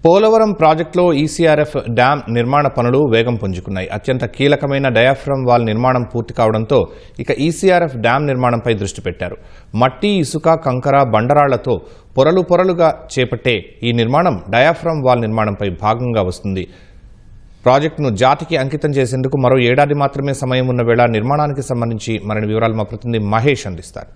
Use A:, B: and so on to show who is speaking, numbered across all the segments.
A: పోలవరం ప్రాజెక్టులో ECRF dam నిర్మాణ పనులు వేగం పుంజుకున్నాయి. అత్యంత కీలకమైన డయాఫ్రమ్ వాల్ నిర్మాణం పూర్తి కావడంతో ఇక ఈసీఆర్ఎఫ్ డ్యాం నిర్మాణంపై దృష్టి పెట్టారు. మట్టి, ఇసుక, కంకర, బండరాళ్లతో పొరలుగా చేపట్టే ఈ నిర్మాణం డయాఫ్రమ్ వాల్ నిర్మాణంపై భాగంగా వస్తుంది. ప్రాజెక్టును జాతికి అంకితం చేసేందుకు మరో ఏడాది మాత్రమే సమయం ఉన్న వేళ నిర్మాణానికి సంబంధించి మరిన్ని వివరాలు మా ప్రతినిధి మహేష్ అందిస్తారు.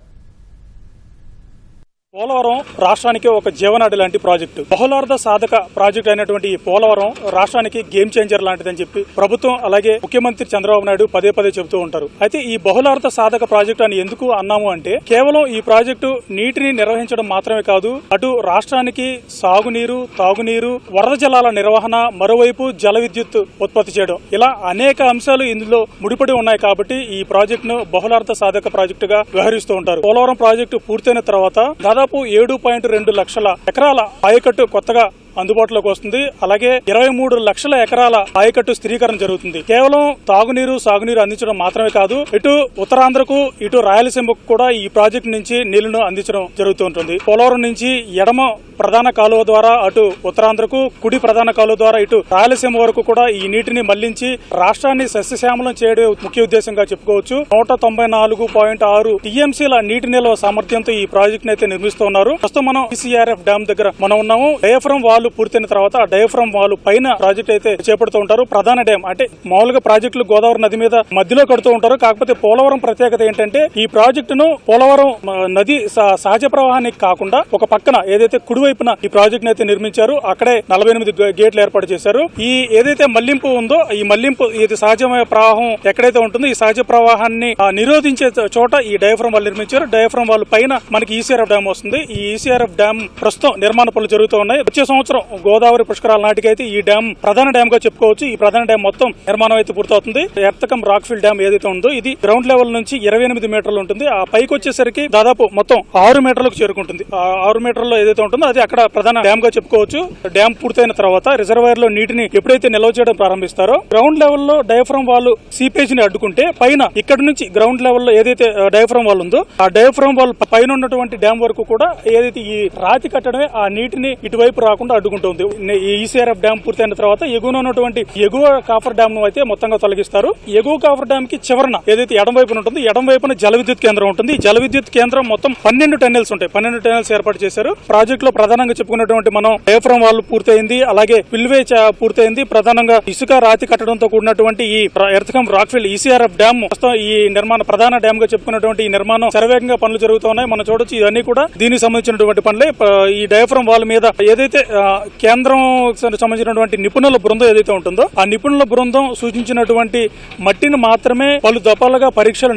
B: పోలవరం రాష్ట్రానికి ఒక జీవనాడి లాంటి ప్రాజెక్టు, బహుళార్థ సాధక ప్రాజెక్టు అయినటువంటి ఈ పోలవరం రాష్ట్రానికి గేమ్ చేంజర్ లాంటిదని చెప్పి ప్రభుత్వం అలాగే ముఖ్యమంత్రి చంద్రబాబు నాయుడు పదే చెబుతూ ఉంటారు. అయితే ఈ బహుళార్థ సాధక ప్రాజెక్టు అని ఎందుకు అన్నాము అంటే కేవలం ఈ ప్రాజెక్టు నీటిని నిర్వహించడం మాత్రమే కాదు, అటు రాష్ట్రానికి సాగునీరు, తాగునీరు, వరద జలాల నిర్వహణ, మరోవైపు జల విద్యుత్ ఉత్పత్తి చేయడం, ఇలా అనేక అంశాలు ఇందులో ముడిపడి ఉన్నాయి. కాబట్టి ఈ ప్రాజెక్టును బహుళార్థ సాధక ప్రాజెక్టుగా వ్యవహరిస్తూ ఉంటారు. పోలవరం ప్రాజెక్టు పూర్తయిన తర్వాత దాదాపు 7.2 లక్షల ఎకరాల ఆయకట్టు కొత్తగా అందుబాటులోకి వస్తుంది. అలాగే 23 లక్షల ఎకరాల ఆయకట్టు స్థిరీకరణ జరుగుతుంది. కేవలం తాగునీరు, సాగునీరు అందించడం మాత్రమే కాదు, ఇటు ఉత్తరాంధ్రకు, ఇటు రాయలసీమకు కూడా ఈ ప్రాజెక్టు నుంచి నీళ్లను అందించడం జరుగుతుంటుంది. పోలవరం నుంచి ఎడమ ప్రధాన కాలువ ద్వారా అటు ఉత్తరాంధ్రకు, కుడి ప్రధాన కాలువ ద్వారా ఇటు రాయలసీమ వరకు కూడా ఈ నీటిని మళ్లించి రాష్ట్రాన్ని సస్యశ్యామలం చేయడం ముఖ్య ఉద్దేశంగా చెప్పుకోవచ్చు. 194.6 టీఎంసీల నీటి నిల్వ సామర్థ్యంతో ఈ ప్రాజెక్టును అయితే నిర్మిస్తున్నారు. ప్రస్తుతం మనం ఈసీఆర్ఎఫ్ డ్యాం దగ్గర మనం ఉన్నాము. డయాఫ్రమ్ వాల్ పూర్తయిన తర్వాత ఆ డయాఫ్రమ్ వాల్ పైన ప్రాజెక్ట్ అయితే చేపడుతూ ఉంటారు. ప్రధాన డ్యాం అంటే మామూలుగా ప్రాజెక్టులు గోదావరి నది మీద మధ్యలో కడుతూ ఉంటారు. కాకపోతే పోలవరం ప్రత్యేకత ఏంటంటే ఈ ప్రాజెక్టును పోలవరం నది సహజ ప్రవాహానికి కాకుండా ఒక పక్కన ఏదైతే కుడివైపున ఈ ప్రాజెక్ట్ అయితే నిర్మించారు, అక్కడే 48 గేట్లు ఏర్పాటు చేశారు. ఈ ఏదైతే మళ్లింపు ఉందో ఈ మళ్లింపు ఇది సహజమైన ప్రవాహం ఎక్కడైతే ఉంటుందో ఈ సహజ ప్రవాహాన్ని నిరోధించే చోట ఈ డయాఫ్రమ్ వాల్ నిర్మించారు. డయాఫ్రమ్ వాల్ పైన మనకి ఈసీఆర్ఎఫ్ డ్యాం వస్తుంది. ఈ ఈసీఆర్ఎఫ్ డ్యాం ప్రస్తుతం నిర్మాణ పనులు జరుగుతూ ఉన్నాయి. వచ్చే సంవత్సరం గోదావరి పుష్కరాల నాటికైతే ఈ డ్యాం ప్రధాన డ్యాం గా చెప్పుకోవచ్చు. ఈ ప్రధాన డ్యాం మొత్తం నిర్మాణం అయితే పూర్తవుతుంది. ఎర్తకం రాక్ఫిల్ డ్యాం ఏదైతే ఉందో ఇది గ్రౌండ్ లెవెల్ నుంచి 28 మీటర్లు ఉంటుంది. ఆ పైకి వచ్చేసరికి దాదాపు మొత్తం 6 మీటర్లకు చేరుకుంటుంది. 6 మీటర్లో ఏదైతే ఉంటుందో అది అక్కడ ప్రధాన డ్యాం గా చెప్పుకోవచ్చు. డ్యాం పూర్తయిన తర్వాత రిజర్వాయర్ లో నీటిని ఎప్పుడైతే నిల్వ చేయడం ప్రారంభిస్తారో గ్రౌండ్ లెవెల్లో డయాఫ్రమ్ వాల్ సీపేజ్ ని అడ్డుకుంటే పైన ఇక్కడ నుంచి గ్రౌండ్ లెవెల్లో ఏదైతే డయాఫ్రమ్ వాల్ ఉందో ఆ డయాఫ్రమ్ వాల్ పైన ఉన్నటువంటి డ్యాం వరకు కూడా ఏదైతే ఈ రాతి కట్టడమే ఆ నీటిని ఇటువైపు రాకుండా అడ్డుకుంటుంది. ఈ ఈసీఆర్ఎఫ్ డ్యాం పూర్తయిన తర్వాత ఎగువన ఉన్నటువంటి ఎగువ కాఫర్ డ్యాం ను అయితే మొత్తంగా తొలగిస్తారు. ఎగువ కాఫర్ డ్యాం కి చివరన ఏదైతే ఎడం వైపున ఉంటుంది, ఎడం వైపున జల విద్యుత్ కేంద్రం ఉంటుంది. జల విద్యుత్ కేంద్రం మొత్తం 12 టన్నెల్స్ ఉంటాయి. 12 టన్నెల్స్ ఏర్పాటు చేశారు. ప్రాజెక్ట్ లో ప్రధానంగా చెప్పుకున్నటువంటి మనం డయాఫ్రమ్ వాల్ పూర్తయింది, అలాగే పిల్వే పూర్తయింది. ప్రధానంగా ఇసుక రాతి కట్టడంతో కూడినటువంటి ఈ ఎర్తకం రాక్ఫిల్ ఈసీఆర్ఎఫ్ డ్యాం మొత్తం ఈ నిర్మాణ ప్రధాన డ్యాం గా చెప్పుకున్నటువంటి ఈ నిర్మాణం శరవేగంగా పనులు జరుగుతున్నాయి. మనం చూడొచ్చు ఇవన్నీ కూడా దీనికి సంబంధించినటువంటి పనులే. ఈ డయాఫ్రమ్ వాల్ మీద ఏదైతే కేంద్రం సంబంధించినటువంటి నిపుణుల బృందం ఏదైతే ఉంటుందో ఆ నిపుణుల బృందం సూచించినటువంటి మట్టిని మాత్రమే పలు దఫాలుగా పరీక్షలు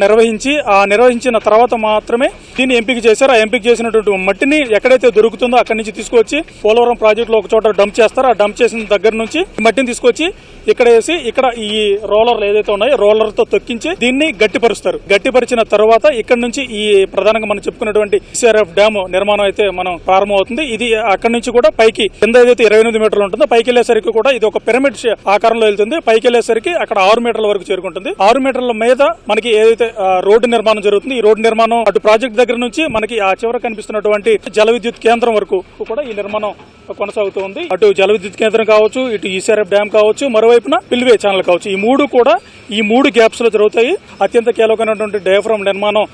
B: నిర్వహించిన తర్వాత మాత్రమే దీన్ని ఎంపిక చేశారు. ఆ ఎంపిక చేసినటువంటి మట్టిని ఎక్కడైతే దొరుకుతుందో అక్కడి నుంచి తీసుకొచ్చి పోలవరం ప్రాజెక్ట్ లో ఒక చోట డంప్ చేస్తారు. ఆ డంప్ చేసిన దగ్గర నుంచి మట్టిని తీసుకొచ్చి ఇక్కడ వేసి ఇక్కడ ఈ రోలర్లు ఏదైతే ఉన్నాయో రోలర్ తో తొక్కించి దీన్ని గట్టిపరుస్తారు. గట్టిపరిచిన తర్వాత ఇక్కడ నుంచి ఈ ప్రధానంగా మనం చెప్పుకున్నటువంటి ఈసీఆర్ఎఫ్ డ్యామ్ నిర్మాణం అయితే మనం ప్రారంభమవుతుంది. ఇది అక్కడి నుంచి కూడా పైకి కింద ఏదైతే 28 మీటర్లు ఉంటుందో పైకి వెళ్లేసరికి కూడా ఇది ఒక పిరమిడ్ ఆకారంలో వెళ్తుంది. పైకి వెళ్లేసరికి అక్కడ 6 మీటర్ల వరకు చేరుకుంటుంది. 6 మీటర్ల మీద మనకి ఏదైతే రోడ్డు నిర్మాణం జరుగుతుంది, ఈ రోడ్డు నిర్మాణం అటు ప్రాజెక్ట్ దగ్గర నుంచి మనకి ఆ చివర కనిపిస్తున్నటువంటి జల విద్యుత్ కేంద్రం వరకు కూడా ఈ నిర్మాణం కొనసాగుతుంది. అటు జల విద్యుత్ కేంద్రం కావచ్చు, ఇటు ఈసీఆర్ఎఫ్ డ్యాం కావచ్చు, మరోవైపున పిల్వే ఛానల్ కావచ్చు, ఈ మూడు గ్యాప్స్ లో జరుగుతాయి. అత్యంత కీలకమైనటువంటి డయాఫ్రమ్ నిర్మాణం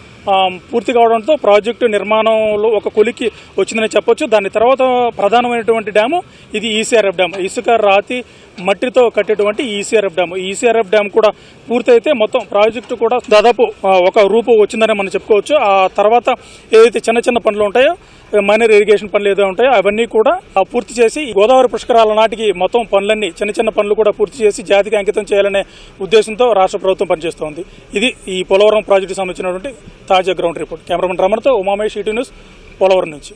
B: పూర్తి కావడంతో ప్రాజెక్టు నిర్మాణంలో ఒక కొలికి వచ్చిందని చెప్పొచ్చు. దాని తర్వాత ప్రధానమైనటువంటి డ్యాము ఇది ఈసీఆర్ఎఫ్ డ్యామ్. ఇసుక, రాతి, మట్టితో కట్టేటువంటి ఈసీఆర్ఎఫ్ డ్యామ్. ఈసీఆర్ఎఫ్ డ్యామ్ కూడా పూర్తయితే మొత్తం ప్రాజెక్టు కూడా దాదాపు ఒక రూపు వచ్చిందని మనం చెప్పుకోవచ్చు. ఆ తర్వాత ఏదైతే చిన్న పనులు ఉంటాయో, మైనర్ ఇరిగేషన్ పనులు ఏదో ఉంటాయో అవన్నీ కూడా పూర్తి చేసి గోదావరి పుష్కరాల నాటికి మొత్తం పనులన్నీ చిన్న పనులు కూడా పూర్తి చేసి జాతికి అంకితం చేయాలనే ఉద్దేశంతో రాష్ట్ర ప్రభుత్వం పనిచేస్తోంది. ఇది ఈ పోలవరం ప్రాజెక్టు సంబంధించినటువంటి తాజా గ్రౌండ్ రిపోర్ట్. కెమెరామెన్ రమణతో ఉమామేష్, ఈటీ న్యూస్, పోలవరం నుంచి.